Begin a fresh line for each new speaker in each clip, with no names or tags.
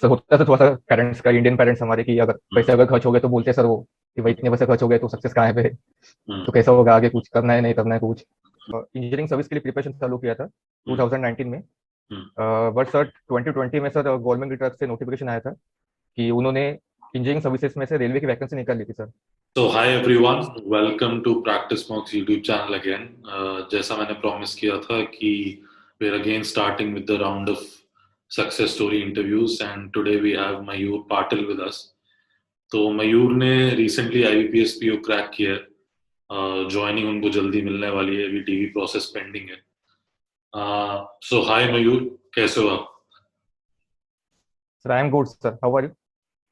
Sir होता है sir थोड़ा सा पेरेंट्स का, इंडियन पेरेंट्स हमारे, कि अगर
हम्म।
पैसे अगर खर्च हो गए तो बोलते हैं सर वो कि भाई
हम्म।
इतने पैसे खर्च हो गए तो सक्सेस कहाँ है पे,
हम्म।
तो कैसा होगा आगे, कुछ करना है नहीं करना है कुछ। इंजीनियरिंग सर्विस के लिए प्रिपरेशन चालू किया था
हम्म।
2019 में।
हम्म।
बट सर 2020 में सर गवर्नमेंट की तरफ से नोटिफिकेशन आया था कि उन्होंने इंजीनियरिंग सर्विसेज में से रेलवे की वैकेंसी निकाल ली थी सर।
तो hi everyone, welcome to Practice Mocks YouTube channel again. जैसा मैंने प्रॉमिस किया था कि we are again starting with the round of success story interviews and today we have Mayur Patil with us. तो मयूर ने रिसेंटली आईबीपीएस पीओ क्रैक किया है। Joining उनको जल्दी मिलने वाली है, अभी डीवी प्रोसेस पेंडिंग है। सो हाय मयूर, कैसे हो आप?
Sir I am good sir, how are you?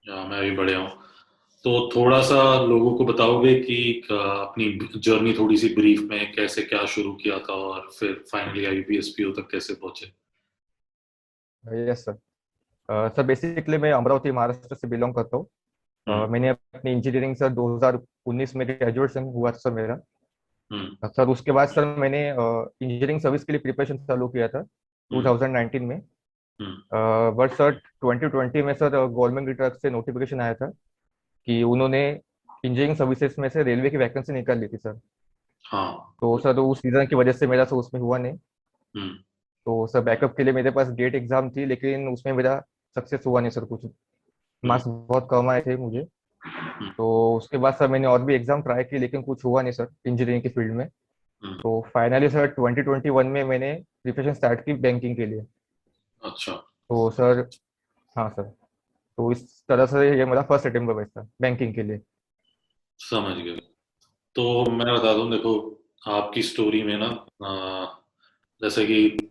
मैं भी बढ़िया हूँ। तो थोड़ा सा लोगों को बताओगे कि अपनी जर्नी थोड़ी सी ब्रीफ में कैसे क्या शुरू किया था और फिर फाइनली आईबीपीएस पीओ तक कैसे पहुंचे?
Yes sir. सर बेसिकली मैं अमरावती महाराष्ट्र से बिलोंग करता हूँ।
हम्म।
मैंने अपनी इंजीनियरिंग सर 2019 में ग्रेजुएशन हुआ था सर मेरा।
हम्म।
सर उसके बाद सर मैंने इंजीनियरिंग सर्विस के लिए प्रिपरेशन चालू किया था
हम्म।
2019 में।
हम्म।
बट सर 2020 में सर गवर्नमेंट की तरफ से नोटिफिकेशन आया था कि उन्होंने इंजीनियरिंग सर्विसेज में से रेलवे की वैकेंसी निकाल ली थी सर।
हाँ।
तो सर उस रीज़न की वजह से मेरा सर उसमें हुआ नहीं।
हम्म।
तो सर बैकअप के लिए मेरे पास गेट एग्जाम थी, लेकिन उसमें मेरा सक्सेस हुआ नहीं सर कुछ।
हम्म।
मार्क्स बहुत कम आए थे मुझे।
हम्म।
तो उसके बाद सर मैंने और भी एग्जाम ट्राई किए, लेकिन कुछ हुआ नहीं सर इंजीनियरिंग की फील्ड में।
हम्म।
तो फाइनली सर 2021 में मैंने प्रिपरेशन स्टार्ट की बैंकिंग के लिए।
अच्छा।
तो सर, हाँ सर, तो इस तरह से ये मेरा फर्स्ट अटेम्प्ट था बैंकिंग के लिए।
समझ गए। तो मैं बता दूं, देखो, आपकी स्टोरी में ना, जैसे कि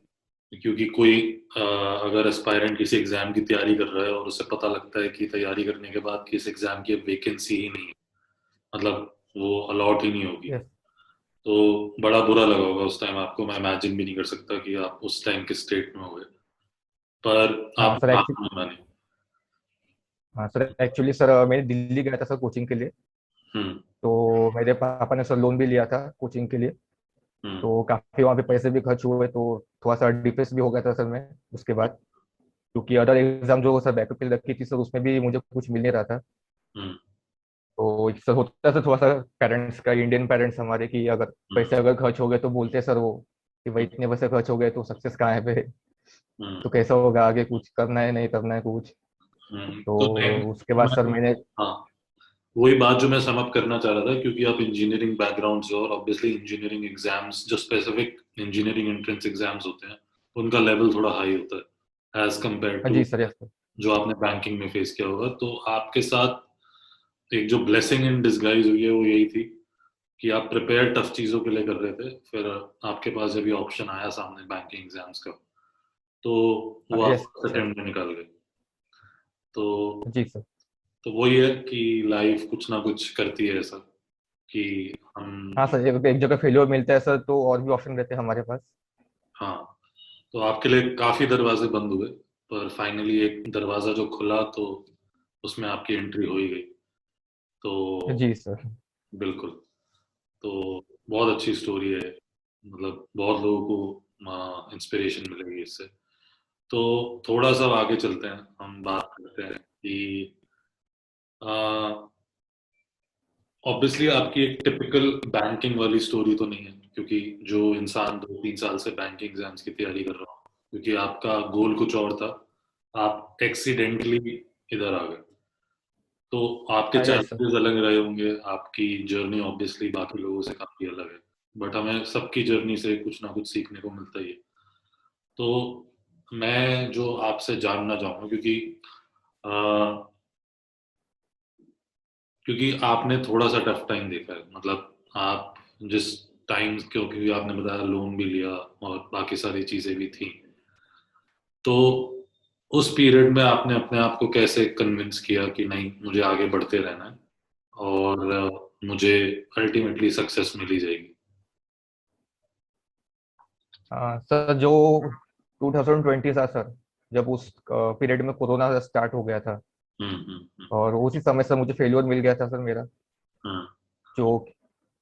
क्योंकि कोई अगर एस्पायरेंट किसी एग्जाम की तैयारी कर रहा है और उसे पता लगता है कि तैयारी करने के बाद कि इस एग्जाम की वैकेंसी ही नहीं है, मतलब वो अलॉट ही नहीं होगी,
यस।
तो बड़ा बुरा लगा होगा उस टाइम आपको। मैं इमेजिन भी नहीं कर सकता कि आप उस टाइम किस स्टेट में हुए, पर
हाँ सर
आपने हार
एक्चुअली,
नहीं मानी।
हाँ सर एक्चुअली सर मैं दिल्ली गया था सर कोचिंग के लिए।
हम्म।
तो मेरे पापा ने सर लोन भी लिया था कोचिंग के लिए।
हम्म।
तो काफ़ी वहाँ पे पैसे भी खर्च हुए, तो थोड़ा सा डिप्रेस भी हो गया था सर मैं उसके बाद। क्योंकि अदर एग्जाम जो सर बैकअप के लिए रखी थी सर, उसमें भी मुझे कुछ मिल नहीं रहा था।
हम्म।
तो एक सर होता है सर थोड़ा सा पेरेंट्स का, इंडियन पेरेंट्स हमारे, कि अगर
हम्म।
पैसे अगर खर्च हो गए तो बोलते हैं सर वो कि भाई इतने पैसे खर्च हो गए तो सक्सेस कहाँ है पे,
हम्म।
तो कैसा होगा आगे, कुछ करना है नहीं करना है कुछ।
तो
तो उसके बाद
मैं
सर मैंने,
हाँ, वही बात जो मैं सम अप करना चाह रहा था, क्योंकि आप इंजीनियरिंग बैकग्राउंड से हो और ऑब्वियसली इंजीनियरिंग एग्जाम्स, जो स्पेसिफिक इंजीनियरिंग एंट्रेंस एग्जाम्स होते हैं, उनका लेवल थोड़ा हाई होता है एज कंपेयर
हाँ
टू
जी सर, यस सर।
जो आपने बैंकिंग में फेस किया होगा। तो आपके साथ एक जो ब्लेसिंग इन डिसगाइज हुई है वो यही थी कि आप प्रिपेयर टफ चीज़ों के लिए कर रहे थे, फिर आपके पास जब ये ऑप्शन आया सामने बैंकिंग एग्जाम्स का, तो वो आप
यस
फर्स्ट
सर।
अटेम्प्ट में निकाल गए। तो
जी सर।
तो वही है कि लाइफ कुछ ना कुछ करती है ऐसा कि हम।
हाँ सर, जब एक जगह फेलियर मिलता है सर तो और भी ऑप्शन रहते हैं हमारे पास।
हाँ, तो आपके लिए काफी दरवाजे बंद हुए, पर फाइनली एक दरवाजा जो खुला तो उसमें आपकी एंट्री हो ही गई। तो
जी सर।
बिल्कुल। तो बहुत अच्छी स्टोरी है, मतलब बहुत लोगों को इंस्पिरेशन मिलेगी इससे। तो थोड़ा सा आगे चलते हैं, हम बात करते हैं कि ऑब्वियसली आपकी एक टिपिकल बैंकिंग वाली स्टोरी तो नहीं है, क्योंकि जो इंसान 2-3 साल से बैंकिंग एग्जाम्स की तैयारी कर रहा हो, क्योंकि आपका गोल कुछ और था, आप एक्सीडेंटली इधर आ गए। तो आपके
यस सर।
चैलेंजेस अलग रहे होंगे, आपकी जर्नी ऑब्वियसली बाकी लोगों से काफी अलग है, बट हमें सबकी जर्नी से कुछ ना कुछ सीखने को मिलता ही है। तो मैं जो आपसे जानना चाहूंगा, अ, क्योंकि आपने थोड़ा सा टफ टाइम देखा है, मतलब आप जिस टाइम, क्योंकि आपने बताया लोन भी लिया और बाकी सारी चीजें भी थी, तो उस पीरियड में आपने अपने आप को कैसे कन्विंस किया कि नहीं, मुझे आगे बढ़ते रहना है और मुझे अल्टीमेटली सक्सेस मिल ही जाएगी?
हाँ सर, जो 2020 था सर, जब उस पीरियड में कोरोना स्टार्ट हो गया था,
हम्म। हम्म।
और उसी समय सर मुझे फेल्योर मिल गया था सर मेरा।
हम्म।
जो,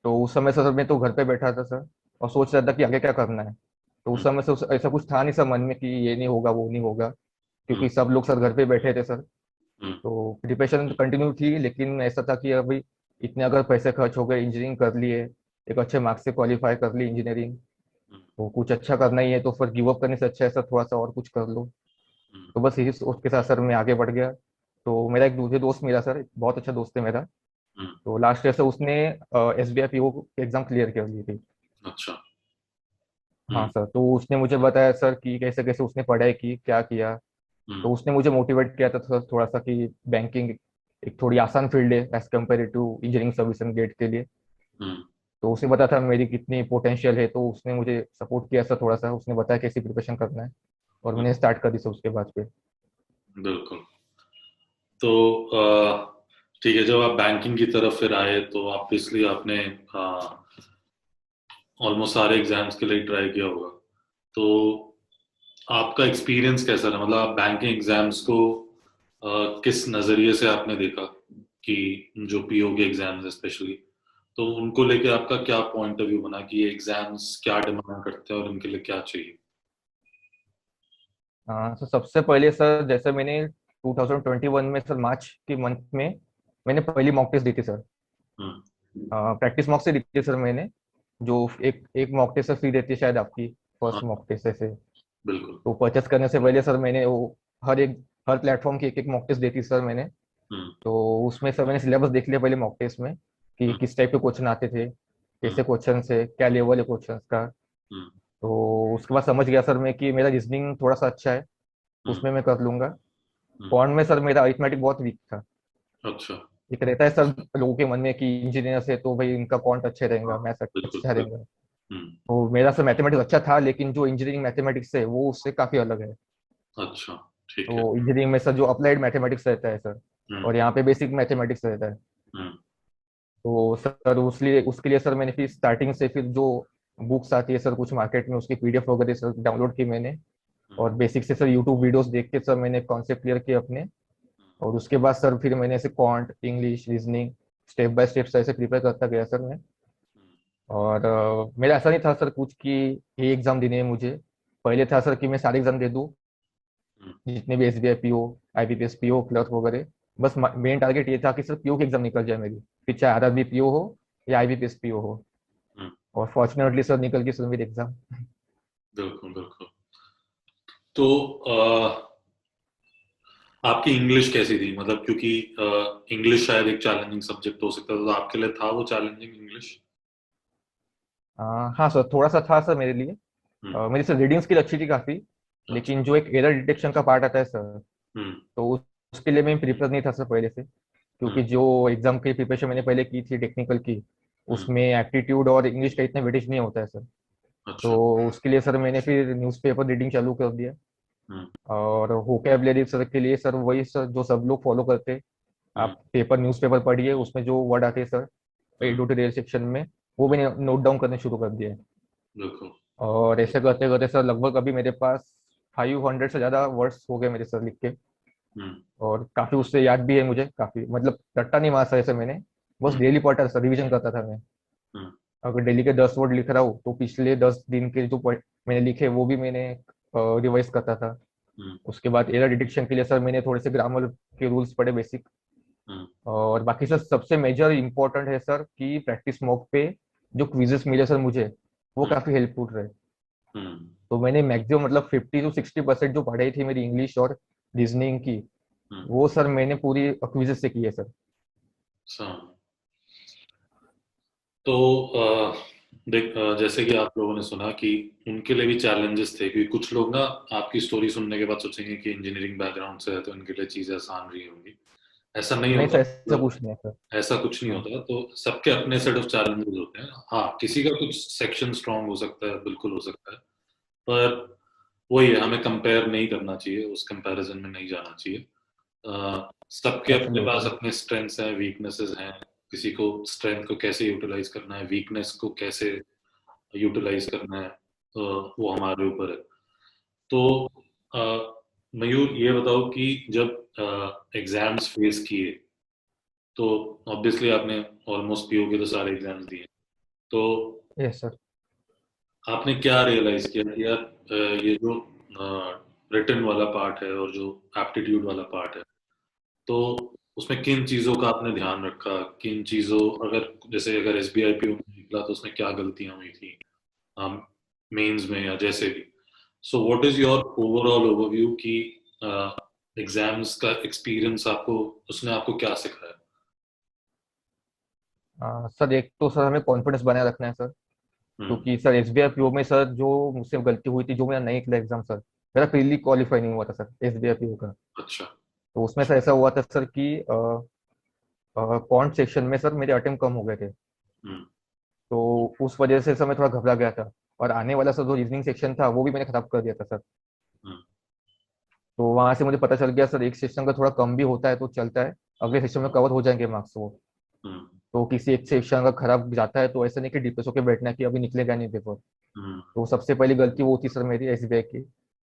तो उस समय सर मैं तो घर पे बैठा था सर, और सोच रहा था कि आगे क्या करना है। तो उस
हम्म।
समय से ऐसा कुछ था नहीं सर मन में कि ये नहीं होगा वो नहीं होगा। क्योंकि सब लोग सर घर पे बैठे थे सर।
हम्म,
तो प्रिपरेशन कंटिन्यू थी, लेकिन ऐसा था कि अभी इतने अगर पैसे खर्च हो गए, इंजीनियरिंग कर लिए, एक अच्छे मार्क्स से क्वालिफाई कर ली इंजीनियरिंग,
हम्म,
तो कुछ अच्छा करना ही है, तो फिर गिव अप करने से अच्छा है सर थोड़ा सा और कुछ कर लो।
हम्म,
तो बस यही उसके साथ सर मैं आगे बढ़ गया। तो मेरा एक दूसरे दोस्त मिला सर, बहुत अच्छा दोस्त है मेरा।
हम्म,
तो लास्ट ईयर से उसने SBI PO एग्जाम क्लियर कर ली थी।
अच्छा।
हाँ
हम्म,
सर, तो उसने मुझे बताया सर कि कैसे कैसे उसने पढ़ाई की, क्या किया।
हम्म,
तो उसने मुझे मोटिवेट किया था थोड़ा सा कि बैंकिंग एक थोड़ी आसान फील्ड है as compare to engineering service and GATE के लिए।
हम्म,
तो उसने बताया था मेरी कितनी पोटेंशियल है, तो उसने मुझे सपोर्ट किया सर थोड़ा सा, उसने बताया कैसी प्रिपरेशन करना है, और मैंने स्टार्ट कर दी सर उसके बाद पे।
बिल्कुल। तो ठीक है, जब आप बैंकिंग की तरफ फिर आए तो ऑब्वियसली आपने ऑलमोस्ट सारे एग्जाम्स के लिए ट्राई किया होगा। तो आपका एक्सपीरियंस कैसा रहा, मतलब आप बैंकिंग एग्जाम्स को किस नज़रिए से आपने देखा, कि जो पीओ के एग्जाम्स स्पेशली, तो उनको लेके आपका क्या पॉइंट ऑफ व्यू बना कि ये एग्जाम्स क्या डिमांड करते हैं और इनके लिए क्या चाहिए?
हाँ सर, सबसे पहले सर जैसे मैंने 2021 में सर मार्च के मंथ में मैंने पहली मॉक टेस्ट दी थी सर।
हम्म,
प्रैक्टिस मॉक से दी थी सर मैंने, जो एक एक मॉक टेस्ट फ्री देती है शायद आपकी, फर्स्ट
हाँ,
मॉक टेस्ट ऐसे।
बिल्कुल।
तो परचेस करने से पहले सर मैंने वो हर प्लेटफॉर्म की एक एक मॉक टेस्ट दी थी सर मैंने।
हम्म,
तो उसमें सर मैंने सिलेबस देख लिया पहले मॉक टेस्ट में, कि
हम्म,
किस टाइप के क्वेश्चन आते थे,
हम्म,
कैसे क्वेश्चन है, क्या लेवल है क्वेश्चन का।
हम्म,
तो उसके बाद समझ गया सर मैं कि मेरा रीजनिंग थोड़ा सा अच्छा है,
हम्म,
उसमें मैं कर लूंगा।
हम्म,
क्वांट में सर मेरा अरिथमेटिक बहुत वीक था।
अच्छा।
एक रहता है सर लोगों के मन में कि इंजीनियर से तो भाई इनका क्वांट अच्छे रहेगा,
हाँ,
मैथ्स
बिल्कुल
अच्छा रहेगा।
बिल्कुल। हम्म,
तो मेरा सर मैथमेटिक्स अच्छा था, लेकिन जो इंजीनियरिंग मैथमेटिक्स है वो उससे काफी अलग है।
अच्छा, ठीक है।
तो इंजीनियरिंग में सर जो अप्लाइड मैथमेटिक्स रहता है सर,
हम्म,
और यहाँ पे बेसिक मैथमेटिक्स रहता है।
हम्म,
तो सर उसके लिए सर मैंने फिर स्टार्टिंग से फिर जो बुक्स आती है सर कुछ मार्केट में, उसकी PDF वगैरह सर डाउनलोड की मैंने,
हम्म,
और बेसिक से सर यूट्यूब वीडियोस देख के सर मैंने कॉन्सेप्ट क्लियर किए अपने। और उसके बाद सर फिर मैंने ऐसे quant, English, reasoning step by step ऐसे प्रिपेयर करता गया सर मैं।
हम्म,
और मेरा ऐसा नहीं था सर कुछ कि ये एग्जाम देने हैं मुझे। पहले था सर कि मैं सारे एग्जाम दे दूँ,
हम्म,
जितने भी SBI PO, IBPS PO, clerk वगैरह। बस मेन टारगेट ये था कि सर PO की एग्जाम निकल जाए मेरी, फिर चाहे RRB PO हो या IBPS PO हो।
हम्म,
और फॉर्चुनेटली सर निकल गई सर मेरी एग्जाम।
बिल्कुल बिल्कुल। तो आपकी इंग्लिश कैसी थी, मतलब क्योंकि इंग्लिश शायद एक चैलेंजिंग सब्जेक्ट हो सकता था, तो आपके लिए था वो चैलेंजिंग इंग्लिश?
हाँ सर, थोड़ा सा था सर मेरे लिए।
हम्म,
मेरी सर रीडिंग स्किल अच्छी थी काफ़ी,
अच्छा।
लेकिन जो एक एरर डिटेक्शन का पार्ट आता है सर,
हम्म,
तो उसके लिए मैं प्रिपेयर नहीं था सर पहले से।
हम्म,
क्योंकि जो एग्जाम की प्रिपरेशन मैंने पहले की थी टेक्निकल की,
हम्म,
उसमें एप्टीट्यूड और इंग्लिश का इतना वेटेज नहीं होता है सर।
अच्छा।
तो उसके लिए सर मैंने फिर न्यूज़पेपर रीडिंग चालू कर दिया।
हम्म,
और वोकेबलरी सर के लिए सर वही सर जो सब लोग फॉलो करते हैं,
हम्म,
आप न्यूज़पेपर पढ़िए, उसमें जो वर्ड आते हैं सर
हम्म,
एडिटोरियल सेक्शन में, वो मैंने नोट डाउन करने शुरू कर दिए।
बिल्कुल।
और ऐसे करते करते सर लगभग अभी मेरे पास 500 से ज़्यादा वर्ड्स हो गए मेरे सर लिख के।
हम्म,
और काफ़ी उससे याद भी है मुझे, काफ़ी मतलब रट्टा नहीं मारा सर ऐसे मैंने, बस
हम्म,
डेली पढ़ता था सर, रिविजन करता था मैं।
हम्म,
अगर डेली के 10 वर्ड लिख रहा हूँ तो पिछले 10 दिन के जो मैंने लिखे वो भी मैंने रिवाइज करता था।
हम्म,
उसके बाद एरर डिटेक्शन के लिए सर मैंने थोड़े से ग्रामर के रूल्स पढ़े बेसिक।
हम्म,
और बाकी सर सबसे मेजर इंपॉर्टेंट है सर कि प्रैक्टिस मॉक पे जो क्विजेस मिले सर मुझे, वो
हम्म,
काफ़ी हेल्पफुल रहे।
हम्म,
तो मैंने मैक्सिमम मतलब 50 to 60% जो पढ़ाई थी मेरी इंग्लिश और रीजनिंग की,
हम्म,
वो सर मैंने पूरी क्विजेस से की है सर।
सा- तो देख, जैसे कि आप लोगों ने सुना कि उनके लिए भी चैलेंजेस थे, क्योंकि कुछ लोग ना आपकी स्टोरी सुनने के बाद सोचेंगे कि इंजीनियरिंग बैकग्राउंड से है तो इनके लिए चीजें आसान रही होंगी। ऐसा नहीं
नहीं
होता,
सर, ऐसा
मतलब
कुछ नहीं है सर।
ऐसा कुछ नहीं
हाँ।
होता। तो सबके अपने सेट ऑफ चैलेंजेस होते हैं। हाँ, किसी का कुछ सेक्शन स्ट्रांग हो सकता है, बिल्कुल हो सकता है। पर वही है, हमें कंपेयर नहीं करना चाहिए, उस कंपैरिजन में नहीं जाना चाहिए। सबके अपने पास
एब्सोल्युटली।
अपने स्ट्रेंथ्स हैं, वीकनेसेस हैं। किसी को स्ट्रेंथ को कैसे यूटिलाइज करना है, वीकनेस को कैसे यूटिलाइज करना है, वो हमारे ऊपर है। तो अ, मयूर, ये बताओ कि जब एग्जाम्स फेस किए, तो ऑब्वियसली आपने ऑलमोस्ट पीओ के तो सारे एग्जाम्स दिए, तो
यस सर।
आपने क्या रियलाइज किया कि यार, ये जो रिटन वाला पार्ट है और जो एप्टीट्यूड वाला पार्ट है, तो उसमें किन चीज़ों का आपने ध्यान रखा, किन चीज़ों, अगर जैसे अगर एसबीआई पीओ निकला तो उसमें क्या गलतियां हुई थी मेंस में या जैसे भी। So what is your overall overview कि एग्जाम्स का एक्सपीरियंस आपको, उसने आपको क्या सिखाया?
सर एक तो सर हमें कॉन्फिडेंस बनाए रखना है सर।
हम्म।
क्योंकि सर एसबीआई पीओ में सर जो मुझसे गलती हुई थी, जो मेरा नहीं निकला एग्जाम सर, मेरा प्रीली क्वालिफाई नहीं हुआ था सर एसबीआई पीओ का।
अच्छा।
तो उसमें सर ऐसा हुआ था सर कि क्वांट सेक्शन में सर मेरे अटेम्प्ट कम हो गए थे।
हम्म।
तो उस वजह से सर मैं थोड़ा घबरा गया था। और आने वाला सर जो रीजनिंग सेक्शन था वो भी मैंने खराब कर दिया था सर।
हम्म।
तो वहां से मुझे पता चल गया सर एक सेक्शन का थोड़ा कम भी होता है तो चलता है, अगले सेक्शन में कवर हो जाएंगे मार्क्स वो।
हम्म।
तो किसी एक सेक्शन अगर खराब जाता है तो ऐसा नहीं कि डिप्रेस होकर बैठना है कि अभी निकलेगा नहीं पेपर।
हम्म।
तो सबसे पहली गलती वो थी सर मेरी एसबीआई की।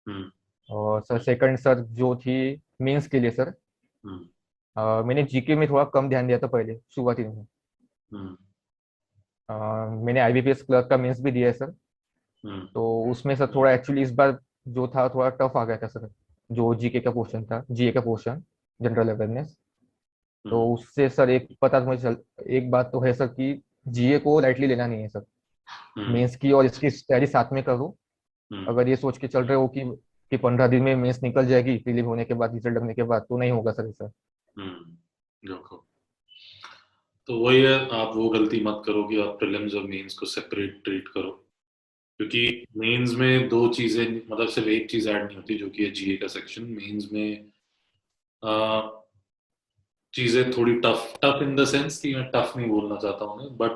हम्म।
और सर सेकंड सर जो थी मेंस के लिए सर,
हम्म।
मैंने जीके में थोड़ा कम ध्यान दिया था पहले शुरुआती में।
हम्म।
मैंने आईबीपीएस क्लर्क का मेंस भी दिया है सर।
हम्म।
तो उसमें सर थोड़ा एक्चुअली इस बार जो था थोड़ा टफ आ गया था सर। जो जीके का पोर्शन था, जीए का पोर्शन, जनरल अवेयरनेस। तो
हम्म।
उससे सर एक पता मुझे चल, एक बात तो है सर कि जीए को लाइटली लेना नहीं है सर।
हम्म।
मेंस की और इसकी तैयारी साथ में करो।
हम्म।
अगर ये सोच के चल रहे हो कि 15 दिन में मेंस निकल जाएगी प्रीलिम होने के बाद, रिजल्ट लगने के बाद, तो नहीं होगा सर ऐसा।
देखो, तो वही है, आप वो गलती मत करो कि आप प्रीलिम्स और मेंस को सेपरेट ट्रीट करो, क्योंकि मेंस में दो चीजें, मतलब सिर्फ एक चीज ऐड नहीं होती जो कि है जीए का सेक्शन। मेंस में चीजें थोड़ी tough tough in the sense कि मैं टफ नहीं बोलना चाहता हूँ, बट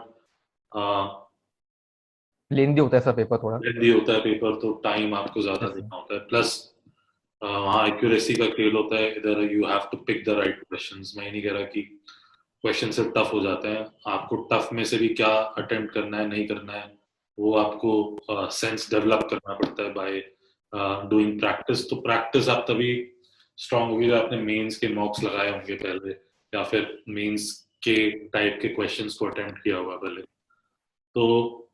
लेंदी होता है सर पेपर थोड़ा।
लेंदी होता है पेपर, तो टाइम आपको ज्यादा
यस सर।
देना होता है, प्लस वहाँ एक्यूरेसी का खेल होता है। इधर you have to pick the right questions. मैं ये नहीं कह रहा कि क्वेश्चन सिर्फ टफ हो जाते हैं, आपको टफ में से भी क्या अटेम्प्ट करना है नहीं करना है वो आपको सेंस डेवलप करना पड़ता है बाय डूइंग प्रैक्टिस। तो प्रैक्टिस आप तभी स्ट्रांग होगी जब आपने मेंस के मॉक्स लगाए होंगे पहले, या फिर मेंस के टाइप के क्वेश्चंस को अटेम्प्ट किया होगा पहले। तो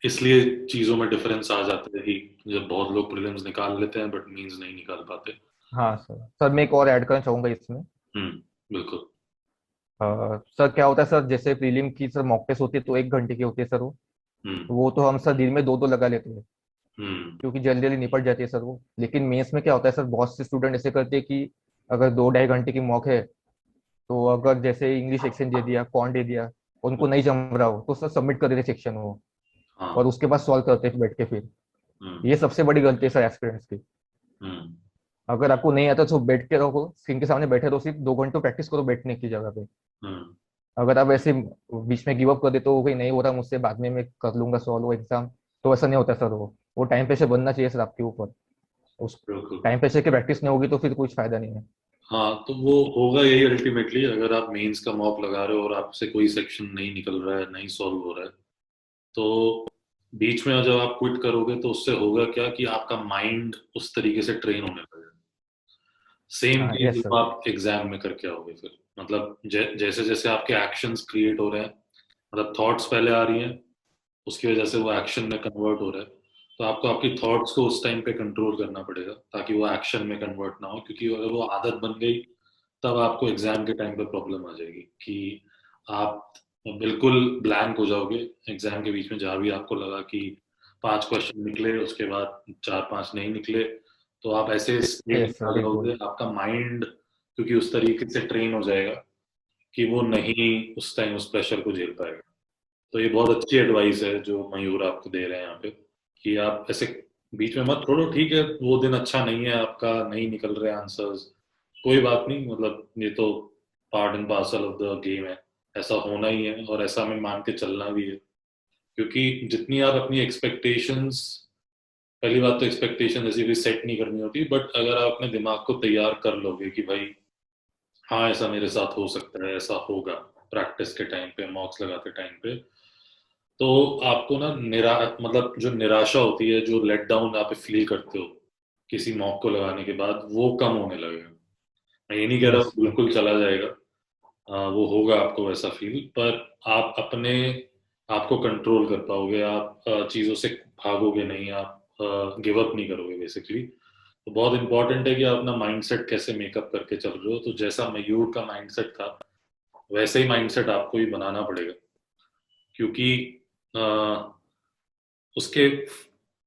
इसलिए चीजों में डिफरेंस आ जाता है कि जब बहुत लोग प्रीलिम्स निकाल लेते हैं बट मेंस नहीं निकाल पाते।
हाँ सर, सर मैं एक और ऐड करना चाहूंगा इसमें।
बिल्कुल।
सर क्या होता है सर, जैसे प्रीलिम की सर मॉक टेस्ट होती है तो 1 घंटे की होती है सर वो।
हम्म।
वो तो हम सर दिन में दो दो लगा लेते हैं
हम्म।
क्योंकि जल्दी जल्दी निपट जाती है सर वो। लेकिन मेंस में क्या होता है सर, बहुत से स्टूडेंट ऐसे करते हैं कि अगर 2 ढाई घंटे की मॉक है, तो अगर जैसे इंग्लिश सेक्शन दे दिया, कौन दे दिया, उनको नहीं जम रहा हो तो सर सबमिट कर देते सेक्शन वो। और
हाँ।
उसके बाद सॉल्व करते हैं बैठ के फिर।
हम्म।
ये सबसे बड़ी गलती है सर एस्पिरेंट्स की।
हम्म।
अगर आपको नहीं आता तो बैठ के रहो, स्क्रीन के सामने बैठे रहो, सिर्फ 2 घंटे प्रैक्टिस करो बैठने की जगह पे।
हम्म।
अगर आप ऐसे बीच में गिव अप कर देते हो कि नहीं हो रहा मुझसे, बाद में मैं कर लूंगा सॉल्व वो एग्जाम, तो ऐसा नहीं होता सर। वो टाइम प्रेशर बनना चाहिए सर आपके ऊपर। उस
बिल्कुल।
टाइम प्रेशर की प्रैक्टिस नहीं होगी तो फिर कुछ फायदा नहीं है।
हाँ, तो वो होगा यही अल्टीमेटली, अगर आप मेंस का मॉक लगा रहे हो और आपसे कोई सेक्शन नहीं निकल रहा है, नहीं सॉल्व हो रहा है, तो बीच में जब आप क्विट करोगे तो उससे होगा क्या कि आपका माइंड उस तरीके से ट्रेन होने लगेगा। सेम
हाँ
चीज
यस
जो
सर।
आप एग्जाम में करके आओगे फिर, मतलब जैसे जैसे आपके एक्शंस क्रिएट हो रहे हैं, मतलब थॉट्स पहले आ रही हैं, उसकी वजह से वो एक्शन में कन्वर्ट हो रहा है, तो आपको आपकी थॉट्स को उस टाइम पे कंट्रोल करना पड़ेगा ताकि वो एक्शन में कन्वर्ट ना हो, क्योंकि अगर वो आदत बन गई तब आपको एग्जाम के टाइम पे प्रॉब्लम आ जाएगी कि आप बिल्कुल ब्लैंक हो जाओगे एग्जाम के बीच में। जहाँ भी आपको लगा कि 5 क्वेश्चन निकले, उसके बाद 4 5 नहीं निकले, तो आप ऐसे स्टेट
यस
में
सर
आ जाओगे,
बिल्कुल।
आपका माइंड क्योंकि उस तरीके से ट्रेन हो जाएगा कि वो नहीं उस टाइम उस प्रेशर को झेल पाएगा। तो ये बहुत अच्छी एडवाइस है जो मयूर आपको दे रहे हैं यहाँ पे, कि आप ऐसे बीच में मत छोड़ो। ठीक है, वो दिन अच्छा नहीं है आपका, नहीं निकल रहे आंसर्स, कोई बात नहीं, मतलब ये तो part and parcel of the game है, ऐसा होना ही है और ऐसा हमें मान के चलना भी है। क्योंकि जितनी आप अपनी एक्सपेक्टेशंस, पहली बात तो एक्सपेक्टेशन ऐसी कोई सेट नहीं करनी होती, बट अगर आप अपने दिमाग को तैयार कर लोगे कि भाई हाँ ऐसा मेरे साथ हो सकता है, ऐसा होगा प्रैक्टिस के टाइम पे, मॉक्स लगाते टाइम पे, तो आपको ना मतलब जो निराशा होती है, जो लेट डाउन आप फील करते हो किसी मॉक को लगाने के बाद, वो कम होने लगेगा। मैं ये नहीं कह रहा
यस
हूँ
सर।
बिल्कुल चला जाएगा, वो होगा आपको वैसा फील, पर आप अपने आपको कंट्रोल कर पाओगे, आप चीज़ों से भागोगे नहीं, आप गिव अप नहीं करोगे बेसिकली। तो बहुत इंपॉर्टेंट है कि आप अपना माइंडसेट कैसे मेकअप करके चल रहे हो। तो जैसा मयूर का माइंडसेट था वैसे ही माइंडसेट आपको भी बनाना पड़ेगा, क्योंकि अ, उसके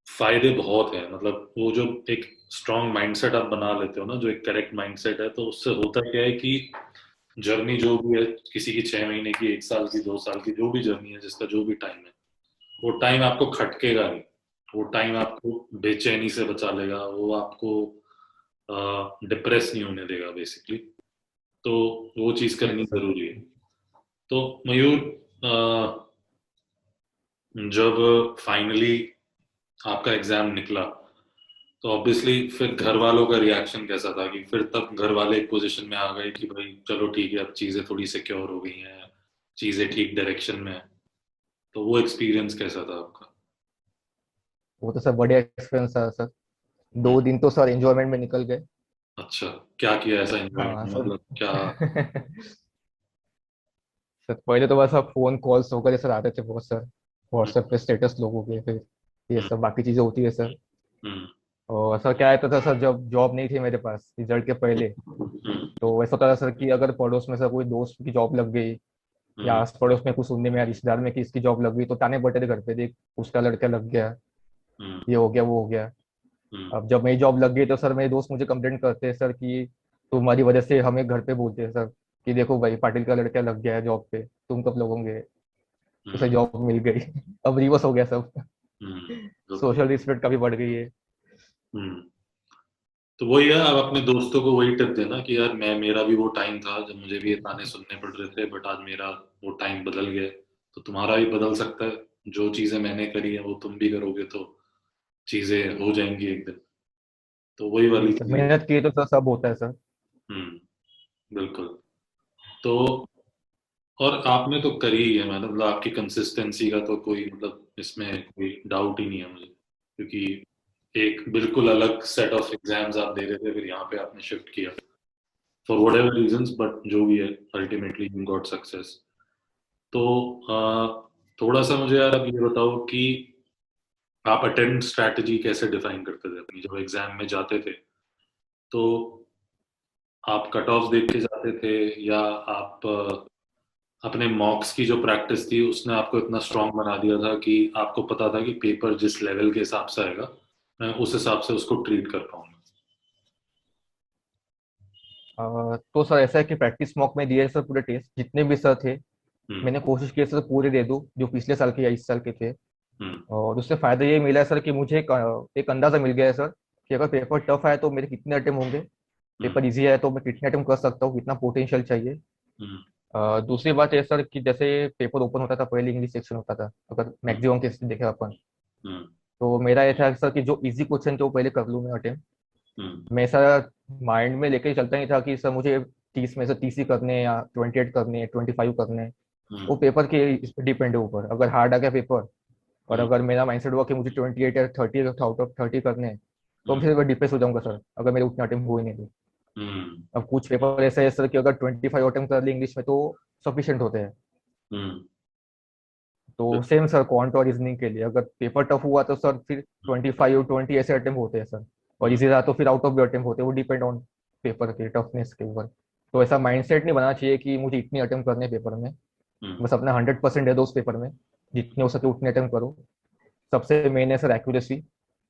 फायदे बहुत हैं। मतलब वो जो एक स्ट्रांग माइंडसेट आप बना लेते हो ना, जो एक करेक्ट माइंडसेट है, तो उससे होता क्या है कि जर्नी जो भी है, किसी की 6 महीने की, 1 साल की, 2 साल की, जो भी जर्नी है, जिसका जो भी टाइम है, वो टाइम आपको खटकेगा नहीं। वो टाइम आपको बेचैनी से बचा लेगा, वो आपको डिप्रेस नहीं होने देगा बेसिकली। तो वो चीज करनी
सर।
जरूरी है। तो मयूर, जब फाइनली आपका एग्जाम निकला, तो ऑब्वियसली फिर घर वालों का रिएक्शन कैसा था? कि फिर तब घर वाले एक पोजीशन में आ गए कि भाई चलो ठीक है, अब चीजें थोड़ी सिक्योर हो गई हैं, चीजें ठीक डायरेक्शन में है। तो वो एक्सपीरियंस कैसा था आपका?
वो तो सर बढ़िया एक्सपीरियंस था सर।
हम्म,
2 दिन तो सर एंजॉयमेंट में निकल गए।
अच्छा, क्या किया ऐसा एंजॉयमेंट
हाँ
में,
सर।
मतलब क्या?
सर पहले तो बस अब फोन कॉल्स वगैरह सर आते थे बहुत सर।
हम्म,
व्हाट्सएप पे स्टेटस लोगों के, फिर ये
हम्म,
सब बाकी चीजें होती है सर।
हम्म,
और सर क्या आता था सर, जब जॉब नहीं थी मेरे पास रिजल्ट के पहले,
हम्म,
तो वैसा होता था सर कि अगर पड़ोस में सर कोई दोस्त की जॉब लग गई, या
हम्म,
आस पड़ोस में कुछ सुनने में या रिश्तेदार में कि इसकी जॉब लग गई, तो ताने बटे थे घर पे, देख उसका लड़का लग गया,
हम्म,
ये हो गया वो हो गया।
हम्म,
अब जब मेरी जॉब लग गई तो सर मेरे दोस्त मुझे कंप्लेंट करते हैं सर कि तुम्हारी वजह से हमें घर पे बोलते हैं सर कि देखो भाई पाटिल का लड़का लग गया है जॉब पे, तुम कब लगोगे, उसे
हम्म,
जॉब मिल गई। अब रिवर्स हो गया सब।
बिल्कुल।
सोशल रिस्पेक्ट काफी बढ़ गई है।
हम्म। तो वही है, आप अपने दोस्तों को वही टिप देना कि यार मैं, मेरा भी वो टाइम था जब मुझे भी ये ताने सुनने पड़ रहे थे, बट आज मेरा वो टाइम बदल गया है। तो तुम्हारा भी बदल सकता है। जो चीजें मैंने करी है वो तुम भी करोगे तो चीजें हो जाएंगी एक दिन। तो वही
जी
वाली
सर,
चीज है।
मेहनत की तो सर सब होता है सर।
बिल्कुल। तो और आपने तो करी ही है, मतलब आपकी कंसिस्टेंसी का तो कोई, मतलब इसमें कोई डाउट ही नहीं है मुझे, क्योंकि एक बिल्कुल अलग सेट ऑफ एग्जाम्स आप दे रहे थे, फिर यहाँ पे आपने शिफ्ट किया for whatever reasons, but जो भी है अल्टीमेटली यू गॉट सक्सेस। तो थोड़ा सा मुझे यार अब ये बताओ कि आप अटेंड स्ट्रैटेजी कैसे डिफाइन करते थे अपनी, जब एग्जाम में जाते थे? तो आप कट ऑफ देख के जाते थे, या आप अपने मॉक्स की जो प्रैक्टिस थी उसने आपको इतना स्ट्रांग बना दिया था कि आपको पता था कि पेपर जिस लेवल के हिसाब से आएगा मैं उस हिसाब से उसको ट्रीट कर पाऊंगा?
तो सर ऐसा है कि प्रैक्टिस मॉक में दिए सर पूरे टेस्ट जितने भी सर थे,
हम्म,
मैंने कोशिश की सर पूरे दे दूं जो पिछले साल के या इस साल के थे।
हम्म,
और उससे फायदा ये मिला है सर कि मुझे एक अंदाजा मिल गया है सर कि अगर पेपर टफ आए तो मेरे कितने अटेम्प्ट होंगे,
हम्म,
पेपर इजी है तो मैं कितने अटेम्प्ट कर सकता हूँ, कितना पोटेंशियल चाहिए।
हम्म,
दूसरी बात ये सर कि जैसे पेपर ओपन होता था पहले इंग्लिश सेक्शन होता था, अगर
हम्म,
मैक्सिमम केस देखे अपन,
हम्म,
तो मेरा ये था सर कि जो इजी क्वेश्चन थे वो पहले कर लूँ मैं अटेम्प्ट।
हम्म,
मैं सर माइंड में लेके चलता नहीं था कि सर मुझे 30 में से 30 ही करने हैं या 28 करने हैं, 25 करने हैं। वो
हम्म,
पेपर के डिपेंड है ऊपर, अगर हार्ड आ गया पेपर और
हम्म,
अगर मेरा माइंडसेट हुआ कि मुझे 28 या 30 आउट ऑफ 30 करने हैं, तो
हम्म,
मैं फिर डिप्रेस हो जाऊंगा सर अगर मेरे उतने अटेम्प्ट हुए नहीं तो।
हम्म,
अब कुछ पेपर ऐसे है सर कि अगर 25 अटेम्प्ट कर ले इंग्लिश में तो सफिशिएंट होते हैं।
हम्म,
तो सेम सर क्वांट और रीजनिंग के लिए अगर पेपर टफ हुआ तो सर फिर 25 और 20 ऐसे अटेम्प्ट होते हैं सर। और
हम्म,
इजी रहा तो फिर आउट ऑफ द अटेम्प्ट होते हैं, वो डिपेंड ऑन पेपर के टफनेस के ऊपर। तो ऐसा माइंडसेट नहीं बनाना चाहिए कि मुझे इतनी अटेम्प्ट करने पेपर में,
हम्म,
बस अपना 100% दे दो उस पेपर में, जितने हो सके उतने अटेम्प्ट करो। सबसे मेन है सर एक्यूरेसी।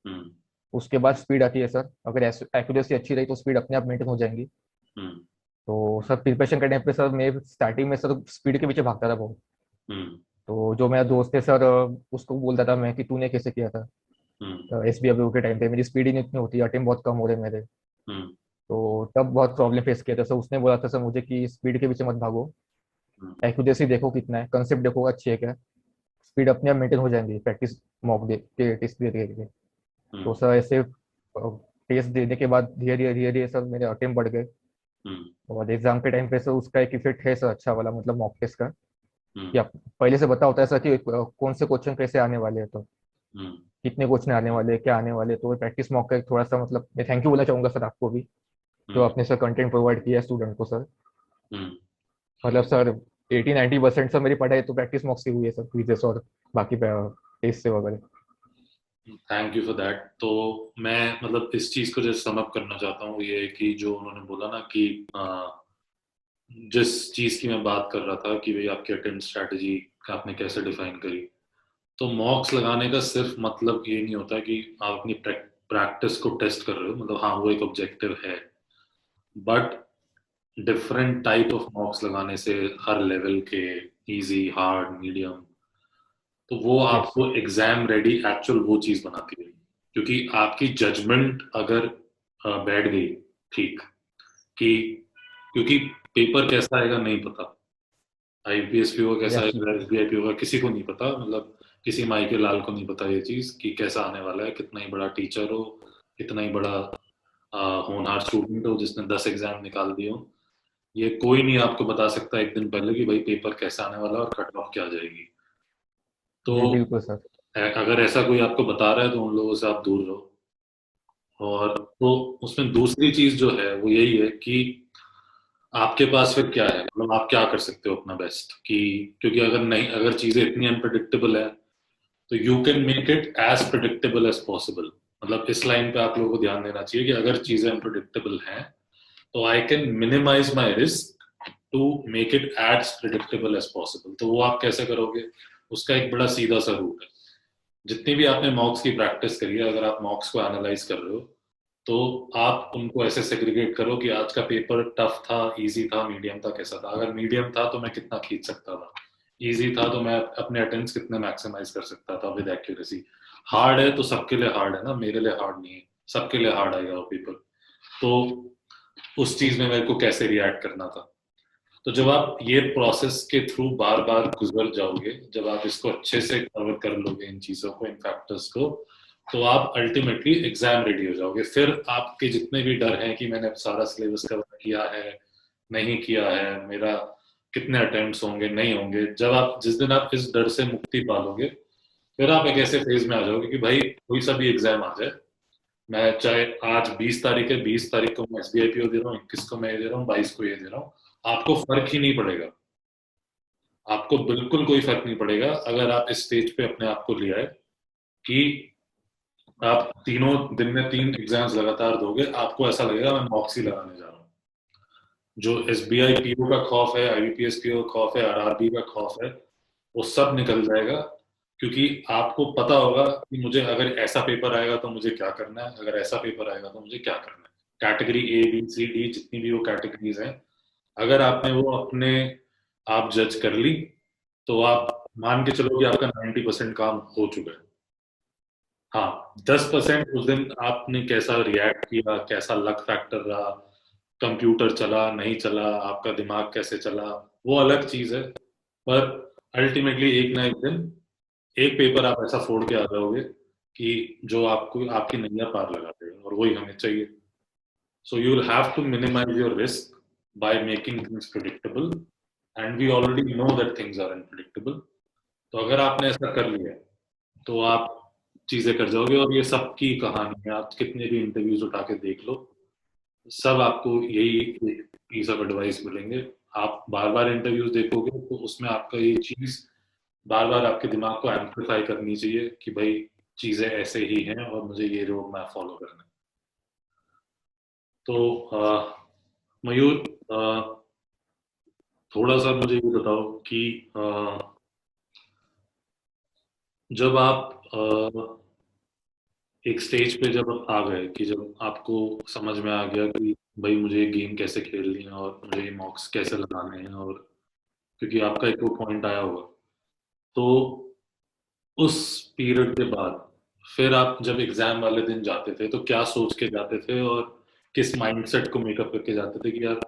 हम्म,
उसके बाद स्पीड आती है सर, अगर एक्यूरेसी अच्छी रही तो स्पीड अपने आप मेंटेन हो जाएंगी।
हम्म,
तो सर प्रिपरेशन के टाइम पे सर मैं स्टार्टिंग में सर स्पीड के पीछे भागता था बहुत।
हम्म,
तो जो मेरा दोस्त है सर, उसको बोलता था मैं कि तूने कैसे किया था।
हम्म,
SBW के टाइम पे मेरी स्पीड ही नहीं इतनी होती, अटेम्प्ट बहुत कम हो रहे मेरे।
हम्म,
तो तब बहुत प्रॉब्लम फेस किया था सर, उसने बोला था सर मुझे कि स्पीड के पीछे मत भागो,
हम्म,
एक्यूरेसी देखो कितना है, कंसेप्ट देखो अच्छी है क्या, स्पीड अपने आप मेंटेन हो जाएंगी प्रैक्टिस मॉक दे के टेस्ट दे के। तो
हम्म,
सर ऐसे टेस्ट देने के बाद धीरे धीरे सर मेरे अटेम्प्ट बढ़ गए।
हम्म,
और एग्जाम के टाइम पे सर उसका एक इफेक्ट है सर अच्छा वाला, मतलब मॉक टेस्ट का, कि
हम्म,
आप पहले से पता होता है सर कि कौन से क्वेश्चन कैसे आने वाले हैं, तो
हम्म,
कितने क्वेश्चन आने वाले हैं, क्या आने वाले हैं। तो प्रैक्टिस मॉक का एक थोड़ा सा, मतलब मैं थैंक यू बोलना चाहूंगा सर आपको भी, जो
हम्म,
आपने सर कंटेंट प्रोवाइड किया है स्टूडेंट को सर।
हम्म,
मतलब सर 80-90% सर मेरी पढ़ाई तो प्रैक्टिस मॉक से हुई है सर, क्विजेस और बाकी टेस्ट से वगैरह।
Thank you for that. तो मैं मतलब इस चीज को जैसे सम अप करना चाहता हूँ, ये है कि जो उन्होंने बोला ना कि जिस चीज की मैं बात कर रहा था कि भाई आपकी अटेम्प्ट स्ट्रैटेजी आपने कैसे डिफाइन करी, तो मॉक्स लगाने का सिर्फ मतलब ये नहीं होता कि आप अपनी प्रैक्टिस को टेस्ट कर रहे हो, मतलब हाँ वो एक ऑब्जेक्टिव है, बट डिफरेंट टाइप ऑफ मॉक्स लगाने से हर लेवल के, इजी, हार्ड, मीडियम, तो वो
यस।
आपको एग्जाम रेडी एक्चुअल वो चीज बनाती है। क्योंकि आपकी जजमेंट अगर बैठ गई ठीक, कि क्योंकि पेपर कैसा आएगा नहीं पता, आईपीएस पी होगा कैसा
यस।
आएगा, एसबीआई पी होगा किसी को नहीं पता, मतलब किसी माई के लाल को नहीं पता ये चीज कि कैसा आने वाला है, कितना ही बड़ा टीचर हो, कितना ही बड़ा होनहार स्टूडेंट हो जिसने 10 एग्जाम निकाल दिए हो, ये कोई नहीं आपको बता सकता एक दिन पहले कि भाई पेपर कैसा आने वाला है और कट ऑफ क्या जाएगी। तो
जी बिल्कुल सर।
अगर ऐसा कोई आपको बता रहा है तो उन लोगों से आप दूर रहो। और तो उसमें दूसरी चीज जो है वो यही है कि आपके पास फिर क्या है, मतलब आप क्या कर सकते हो अपना बेस्ट, कि क्योंकि अगर नहीं, अगर चीजें इतनी अनप्रडिक्टेबल है तो you can make it as predictable as possible. मतलब इस लाइन पे आप लोगों को ध्यान देना चाहिए कि अगर चीजें अनप्रडिक्टेबल हैं तो I can minimise my risk to make it as predictable as possible. तो वो आप कैसे करोगे, उसका एक बड़ा सीधा सा रूट है। जितनी भी आपने मॉक्स की प्रैक्टिस करी है, अगर आप मॉक्स को एनालाइज कर रहे हो तो आप उनको ऐसे सेग्रीगेट करो कि आज का पेपर टफ था, इजी था, मीडियम था, कैसा था। अगर मीडियम था तो मैं कितना खींच सकता था, इजी था तो मैं अपने अटेम्प्ट्स कितने मैक्सिमाइज कर सकता था विद एक्यूरेसी। हार्ड है तो सबके लिए हार्ड है ना, मेरे लिए हार्ड नहीं है, सबके लिए हार्ड आएगा वो पेपर। तो उस चीज में मेरे को कैसे रिएक्ट करना था। तो जब आप ये प्रोसेस के थ्रू बार बार गुजर जाओगे, जब आप इसको अच्छे से कवर कर लोगे इन चीजों को, इन फैक्टर्स को, तो आप अल्टीमेटली एग्जाम रेडी हो जाओगे। फिर आपके जितने भी डर हैं कि मैंने सारा सिलेबस कवर किया है, नहीं किया है, मेरा कितने अटेम्प्ट्स होंगे, नहीं होंगे, जब आप जिस दिन आप इस डर से मुक्ति पालोगे, फिर आप एक ऐसे फेज में आ जाओगे कि भाई कोई सा भी एग्जाम आ जाए, मैं चाहे आज 20 तारीख है, 20 तारीख को मैं एसबीआई पीओ दे रहा हूँ, 21 को मैं ये दे रहा हूँ, 22 को ये दे रहा हूँ, आपको फर्क ही नहीं पड़ेगा। आपको बिल्कुल कोई फर्क नहीं पड़ेगा अगर आप इस स्टेज पे अपने आप को ले आए कि आप तीनों दिन में 3 एग्जाम्स लगातार दोगे, आपको ऐसा लगेगा मैं मॉक्स ही लगाने जा रहा हूँ। जो एसबीआई पीओ का खौफ है, आईबीपीएस पीओ का खौफ है, आरआरबी का खौफ है, वो सब निकल जाएगा। क्योंकि आपको पता होगा कि मुझे अगर ऐसा पेपर आएगा तो मुझे क्या करना है, अगर ऐसा पेपर आएगा तो मुझे क्या करना है। Category A B C D जितनी भी वो कैटेगरीज हैं, अगर आपने वो अपने आप जज कर ली तो आप मान के चलो कि आपका 90% काम हो चुका है। हाँ, 10% उस दिन आपने कैसा रिएक्ट किया, कैसा लक फैक्टर रहा, कंप्यूटर चला नहीं चला, आपका दिमाग कैसे चला, वो अलग चीज है। पर अल्टीमेटली एक ना एक दिन एक पेपर आप ऐसा फोड़ के आ जाओगे कि जो आपको आपकी नैया पार लगा देगा, और वही हमें चाहिए। So you will have to minimise your risk by making things predictable, and we already know that things are unpredictable. तो अगर आपने ऐसा कर लिया तो आप चीजें कर जाओगे। और ये सबकी कहानी है, आप कितने भी इंटरव्यूज उठा के देख लो, सब आपको यही एक पीस ऑफ एडवाइस मिलेंगे। आप बार बार इंटरव्यूज देखोगे तो उसमें आपका ये चीज बार बार आपके दिमाग को एम्पलीफाई करनी चाहिए कि भाई चीजें ऐसे ही हैं और मुझे ये रोड मैप फॉलो करना है। तो मयूर, थोड़ा सा मुझे ये बताओ कि जब आप एक स्टेज पे जब आप आ गए कि जब आपको समझ में आ गया कि भाई मुझे ये गेम कैसे खेलनी है और मुझे ये मॉक्स कैसे लगाने हैं, और क्योंकि आपका एक वो पॉइंट आया होगा, तो उस पीरियड के बाद फिर आप जब एग्जाम वाले दिन जाते थे तो क्या सोच के जाते थे, और किस माइंडसेट को मेकअप करके जाते थे कि यार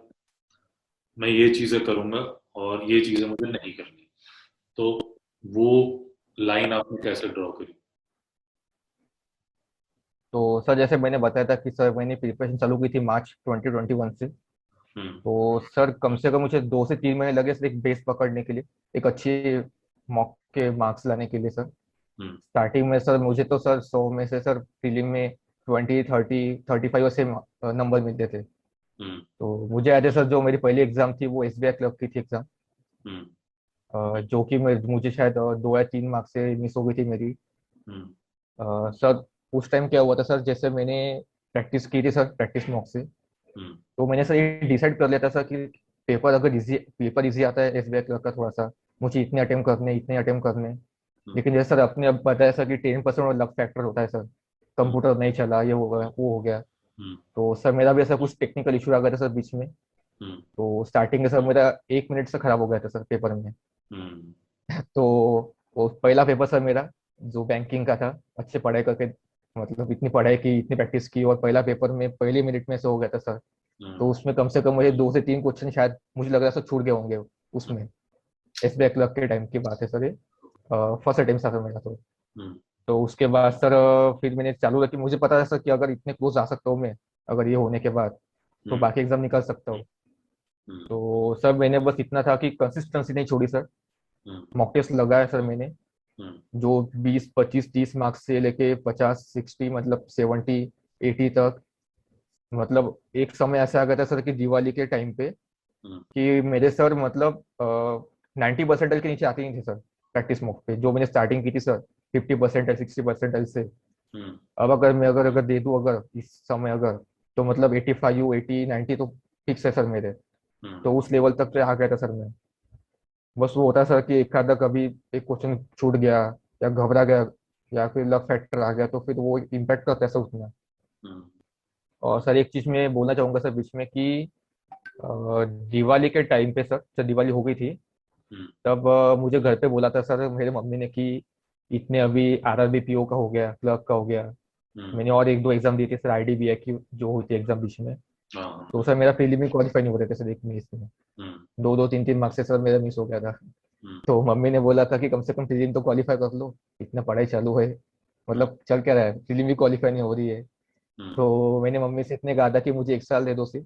मैं ये चीजें करूंगा और ये चीजें मुझे नहीं करनी। तो वो लाइन आपने कैसे ड्रॉ करी?
तो सर जैसे मैंने बताया था कि सर मैंने प्रिपरेशन चालू की थी मार्च 2021 से।
हम्म।
तो सर कम से कम मुझे 2 से 3 महीने लगे सर एक बेस पकड़ने के लिए, एक अच्छी मॉक के मार्क्स लाने के लिए सर।
हम्म।
स्टार्टिंग में सर मुझे तो सर 100 में से सर प्रीलिम में 20, 30, 35 ऐसे नंबर मिलते थे।
हम्म।
तो मुझे याद है सर जो मेरी पहली एग्जाम थी वो एसबीआई क्लर्क की थी एग्जाम,
हम्म।
जो कि मुझे शायद 2 या 3 मार्क्स से मिस हो गई थी मेरी।
हम्म।
सर उस टाइम क्या हुआ था सर, जैसे मैंने प्रैक्टिस की थी सर, प्रैक्टिस मॉक से,
हम्म
तो मैंने सर ये डिसाइड कर लिया था सर कि पेपर इजी आता है एसबीआई क्लर्क का, थोड़ा सा मुझे इतने अटेम्प्ट करने, इतने अटेम्प्ट करने।
हम्म
लेकिन जैसे सर अपने अब बताया सर कि 10% और लक फैक्टर होता है सर,
हम्म
कंप्यूटर नहीं चला, ये हो गया वो हो गया।
हम्म
तो सर मेरा भी ऐसा कुछ टेक्निकल इशू आ गया था सर बीच में।
हम्म
तो स्टार्टिंग में सर मेरा 1 मिनट से खराब हो गया था सर पेपर में।
हम्म
तो वो पहला पेपर सर मेरा जो बैंकिंग का था, अच्छे पढ़ाई करके, मतलब इतनी पढ़ाई की, इतनी प्रैक्टिस की, और पहला पेपर में पहले मिनट में से हो गया था सर। तो
हम्म
उसमें कम से कम मुझे 2 से 3 क्वेश्चन शायद मुझे लग रहा है सर छूट गए होंगे उसमें। एसबीआई क्लर्क के टाइम की बात है सर ये, फर्स्ट अटेम्प्ट था सर मेरा।
हम्म
तो उसके बाद सर फिर मैंने चालू रखी, मुझे पता था सर कि अगर इतने क्लोज आ सकता हूँ मैं, अगर ये होने के बाद, तो
हम्म
बाकी एग्जाम निकाल सकता हूँ।
हम्म
तो सर मैंने बस इतना था कि कंसिस्टेंसी नहीं छोड़ी सर।
हम्म
मॉक टेस्ट लगाया सर मैंने,
हम्म
जो 20 25 30 मार्क्स से लेके 50 60, मतलब 70 80 तक। मतलब एक समय ऐसा आ गया था सर कि दिवाली के टाइम पे,
हम्म
कि मेरे सर मतलब 90 परसेंटाइल के नीचे आते ही नहीं थे सर प्रैक्टिस मॉक पे, जो मैंने स्टार्टिंग की थी सर 50 परसेंटाइल 60 परसेंटाइल से।
हम्म
अब अगर मैं अगर दे दूं अगर इस समय अगर, तो मतलब 85 80 90 तो फिक्स है सर मेरे।
हम्म
तो उस लेवल तक पे आ गया था सर मैं। बस वो होता है सर कि एक आधा कभी एक क्वेश्चन छूट गया, या घबरा गया, या फिर लक फैक्टर आ गया, तो फिर वो इम्पैक्ट करता है सर उसमें।
हम्म
और सर एक चीज मैं बोलना चाहूंगा सर बीच में कि दिवाली के टाइम पे सर, जब दिवाली हो गई थी,
हम्म
तब मुझे घर पे बोला था सर मेरे मम्मी ने कि इतने अभी आरआरबी पीओ का हो गया, क्लर्क का हो गया।
हम्म
मैंने और एक दो एग्जाम दी थी सर, आईडीबीआई की जो हुई थी एग्जाम बीच में।
हाँ
तो सर मेरा प्रीलिम क्वालिफाई नहीं हो रहे थे सर, एक में इसमें
हम्म
2 2 3 3 मार्क्स से सर मेरा मिस हो गया था।
हम्म
तो मम्मी ने बोला था कि कम से कम प्रीलिम तो क्वालिफाई कर लो, इतना पढ़ाई चालू है,
हम्म
मतलब चल क्या रहा है, प्रीलिम भी क्वालिफाई नहीं हो रही है।
हम्म
तो मैंने मम्मी से इतने कहा था कि मुझे 1 साल दे दो सिर्फ,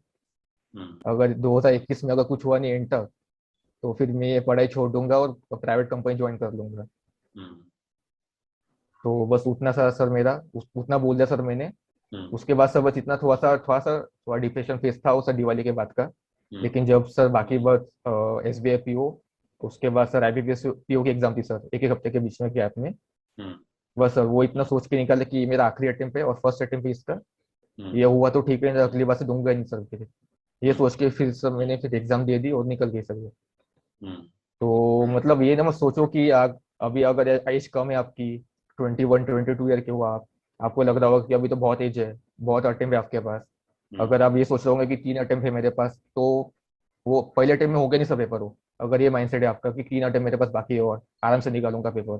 हम्म
अगर 2021 में अगर कुछ हुआ नहीं एंड तक, तो फिर मैं ये पढ़ाई छोड़ दूंगा और प्राइवेट कंपनी ज्वाइन कर लूंगा।
हम्म
तो बस उतना सा सर मेरा उतना बोल दिया सर मैंने।
हम्म
उसके बाद सर बस इतना थोड़ा डिप्रेशन फेस था वो सर दिवाली के बाद का।
हम्म
लेकिन जब सर बाकी बस एसबीआई पीओ, उसके बाद सर आईबीपीएस पीओ की एग्जाम थी सर, एक एक हफ्ते के बीच में गैप में।
हम्म
बस सर वो इतना सोच के निकाले कि ये मेरा आखिरी अटेम्प्ट है और फर्स्ट अटेम्प्ट है इसका,
हम्म
ये हुआ तो ठीक है, नहीं तो अगली बार से दूंगा ही नहीं सर फिर। ये सोच के फिर सर मैंने फिर एग्जाम दे दी और निकल गई सर ये।
हम्म
तो मतलब ये ना मत सोचो कि अभी अगर एज कम है आपकी, 21 22 ईयर के हो आप, आपको लग रहा होगा कि अभी तो बहुत एज है, बहुत अटेम्प्ट है आपके पास।
हम्म
अगर आप ये सोच रहे होंगे कि 3 अटेम्प्ट है मेरे पास, तो वो पहले अटेम्प्ट में हो गया नहीं सब पेपर हो। अगर ये माइंडसेट है आपका कि 3 अटेम्प्ट मेरे पास बाकी है और आराम से निकालूंगा पेपर,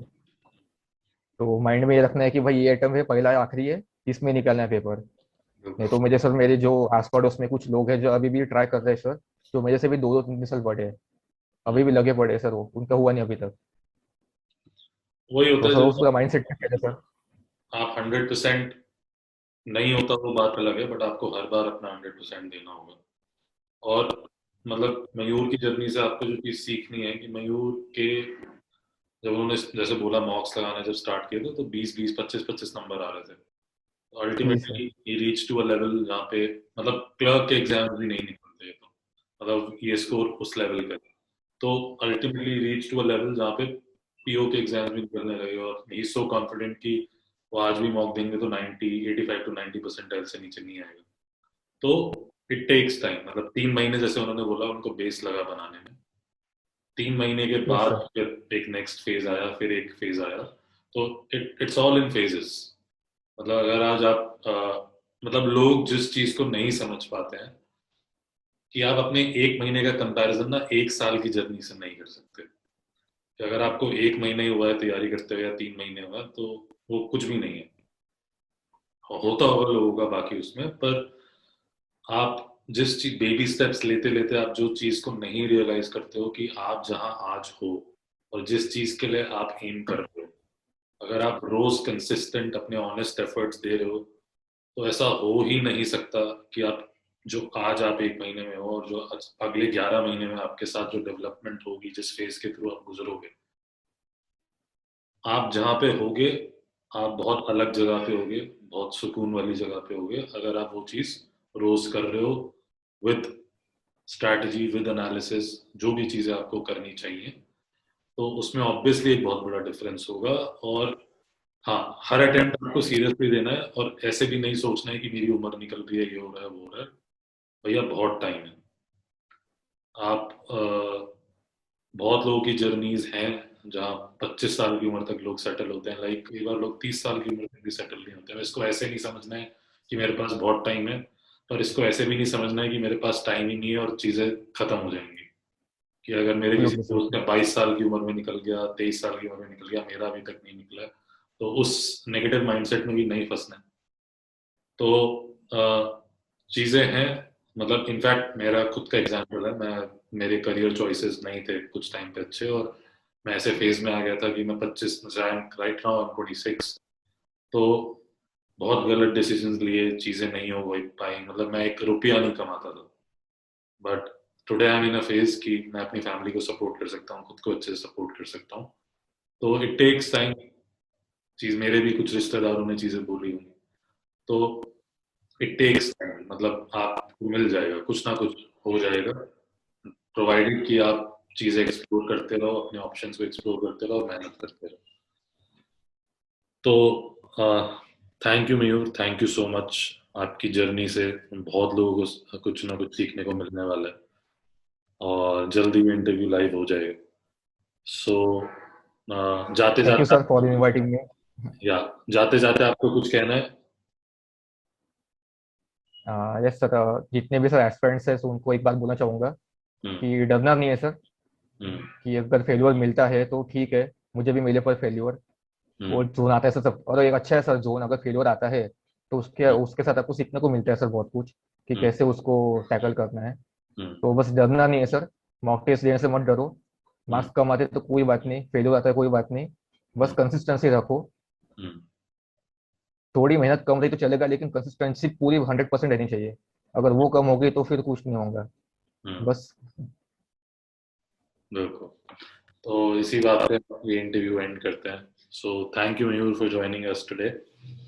तो माइंड में ये रखना है कि भाई ये अटेम्प्ट है, पहला है, आखिरी है, इसमें निकालना है पेपर। नहीं
बिल्कुल
तो मेरे सर, मेरे जो आस पड़ोस में कुछ लोग हैं जो अभी भी ट्राई कर रहे हैं सर, जो मेरे से भी 2 2 3 3 साल बड़े हैं,
हम्म
अभी भी लगे पड़े हैं सर, वो उनका हुआ नहीं अभी तक।
वही होता
तो
है
सर
जब
उसका माइंड सेट क्या है सर?
आप 100% नहीं होता वो बात अलग है, बट आपको हर बार अपना 100% देना होगा। और मतलब मयूर की जर्नी से आपको जो चीज़ सीखनी है कि मयूर के जब उन्होंने जैसे बोला मॉक्स लगाने जब स्टार्ट किए थे तो 20 20 25 25 नंबर आ रहे थे।
जी sir.
Ultimately he reach to a level जहाँ पे मतलब क्लर्क के एग्जाम भी नहीं निकलते हैं, तो मतलब ये स्कोर उस लेवल का है। तो ultimately reach to a level जहाँ पे पीओ के एग्जाम भी निकलने लगे और ही सो कॉन्फिडेंट कि वो आज भी मॉक देंगे तो 90 85 टू 90 परसेंटाइल से नीचे नहीं आएगा। तो इट टेक्स टाइम, मतलब 3 महीने जैसे उन्होंने बोला उनको बेस लगा बनाने में। 3 महीने के
यस
बाद
सर।
फिर एक नेक्स्ट फेज आया, फिर एक फेज आया। तो इट्स ऑल इन फेजेस। मतलब अगर आज आप मतलब लोग जिस चीज को नहीं समझ पाते हैं कि आप अपने 1 महीने का कंपैरिजन ना 1 साल की जर्नी से नहीं कर सकते। कि अगर आपको 1 महीना ही हुआ है तैयारी करते हुए या 3 महीने हुआ है, तो वो कुछ भी नहीं है। होता होगा लोगों का बाकी उसमें, पर आप जिस चीज बेबी स्टेप्स लेते लेते आप जो चीज को नहीं रियलाइज करते हो कि आप जहां आज हो और जिस चीज के लिए आप एम कर रहे हो, अगर आप रोज कंसिस्टेंट अपने ऑनेस्ट एफर्ट्स दे रहे हो, तो ऐसा हो ही नहीं सकता कि आप जो आज आप 1 महीने में हो और जो अगले 11 महीने में आपके साथ जो डेवलपमेंट होगी, जिस फेज के थ्रू आप गुजरोगे, आप जहाँ पे होगे आप बहुत अलग जगह पे होगे, बहुत सुकून वाली जगह पे होगे अगर आप वो चीज़ रोज कर रहे हो विद स्ट्रैटेजी, विद एनालिसिस, जो भी चीज़ें आपको करनी चाहिए। तो उसमें ऑब्वियसली एक बहुत बड़ा डिफरेंस होगा। और हाँ, हर अटेम्प्ट आपको सीरियसली देना है और ऐसे भी नहीं सोचना है कि मेरी उम्र निकल रही है, ये हो रहा है, वो हो रहा है। भैया बहुत टाइम है। आप बहुत लोगों की जर्नीज हैं जहाँ 25 साल की उम्र तक लोग सेटल होते हैं, लाइक कई बार लोग 30 साल की उम्र तक भी सेटल नहीं होते हैं। इसको ऐसे नहीं समझना है कि मेरे पास बहुत टाइम है, और इसको ऐसे भी नहीं समझना है कि मेरे पास टाइम ही नहीं है और चीज़ें खत्म हो जाएंगी। कि अगर मेरे किसी
एब्सोल्युटली सर।
दोस्त का 22 साल की उम्र में निकल गया, 23 साल की उम्र में निकल गया, मेरा अभी तक नहीं निकला है, तो उस नेगेटिव माइंडसेट में भी नहीं फंसना है। तो चीज़ें हैं, मतलब इनफैक्ट मेरा खुद का एग्जांपल है। मैं मेरे करियर चॉइसेस नहीं थे कुछ टाइम पे अच्छे, और मैं ऐसे फेज में आ गया था कि मैं 25 राइट नाउ आई एम 26। तो बहुत गलत डिसीजंस लिए, चीज़ें नहीं हो पाई, मतलब मैं एक रुपया नहीं कमाता था। But today I am in a phase कि मैं अपनी फैमिली को सपोर्ट कर सकता हूँ, खुद को अच्छे से सपोर्ट कर सकता हूँ। तो इट टेक्स टाइम। चीज़ मेरे भी कुछ रिश्तेदारों ने चीज़ें बोली होंगी, तो इट टेक्स टाइम, मतलब आपको मिल जाएगा, कुछ ना कुछ हो जाएगा, प्रोवाइडेड कि आप चीज़ें एक्सप्लोर करते रहो, अपने ऑप्शंस को एक्सप्लोर करते रहो, मेहनत करते रहो। तो thank you Mayur, thank you so much. आपकी जर्नी से बहुत लोगों को कुछ ना कुछ सीखने को मिलने वाला है, और जल्दी में इंटरव्यू लाइव हो जाएगा। सो जाते
थैंक यू
जाते
सर फॉर इनवाइटिंग मी।
या जाते जाते आपको कुछ कहना है?
यस सर, जितने भी सर एस्पिरेंट्स हैं so उनको एक बात बोलना चाहूंगा
हम्म।
कि डरना नहीं है सर।
हम्म।
कि अगर फेल्योर मिलता है तो ठीक है, मुझे भी मिले पर फेल्योर।
हम्म।
वो जोन आता है सर सब, और एक अच्छा है सर जोन, अगर फेल्योर आता है तो उसके
हम्म।
उसके साथ आपको सीखने को मिलता है सर बहुत कुछ, कि
हम्म।
कैसे उसको टैकल करना है।
हम्म।
तो बस डरना नहीं है सर। मॉक टेस्ट देने से मत डरो।
हम्म।
मार्क्स कम आते तो कोई बात नहीं, फेल्योर आता है कोई बात नहीं, बस
हम्म।
कंसिस्टेंसी रखो।
हम्म।
थोड़ी मेहनत कम रही तो चलेगा, लेकिन कंसिस्टेंसी पूरी 100% रहनी चाहिए। अगर वो कम हो गई तो फिर कुछ नहीं होगा।
हम्म।
बस।
बिल्कुल। तो इसी बात पे ये इंटरव्यू एंड करते हैं। So thank you Mayur for joining us today.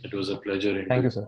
It was a pleasure
thank you
interview.
Sir.